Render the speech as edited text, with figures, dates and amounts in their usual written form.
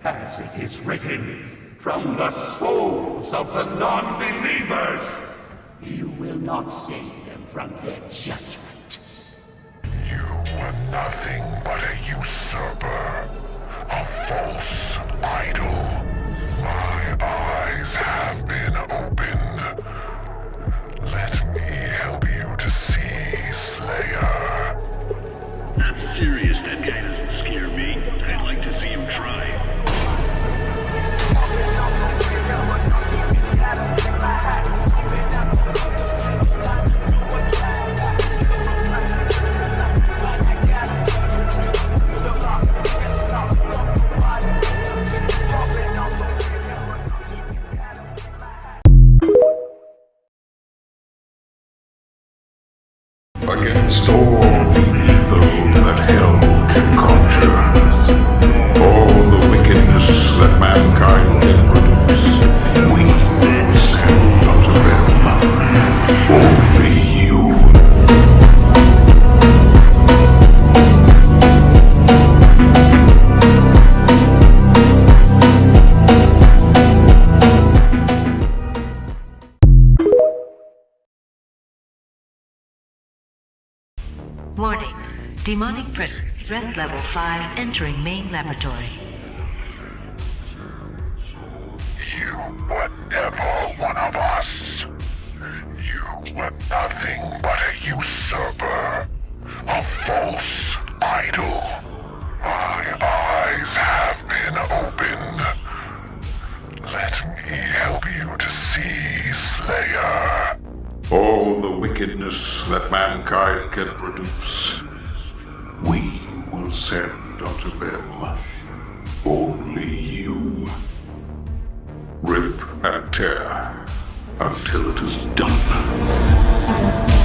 As it is written, from the souls of the non-believers, you will not save them from their judgment. You are nothing but a usurper, a false idol. My eyes have been opened. Let me help you to see, Slayer. I'm serious, that guy doesn't scare me. I'd like to see him try. Against all the evil that hell can conjure, all the wickedness that mankind can produce, we will send unto them. Only you. Warning. Demonic presence. Threat level 5 entering main laboratory. You were never one of us. You were nothing but a usurper, a false idol. My eyes have been opened. Let me help you to see, Slayer. All the wickedness that mankind can produce, we will send unto them. Only you. Rip and tear until it is done.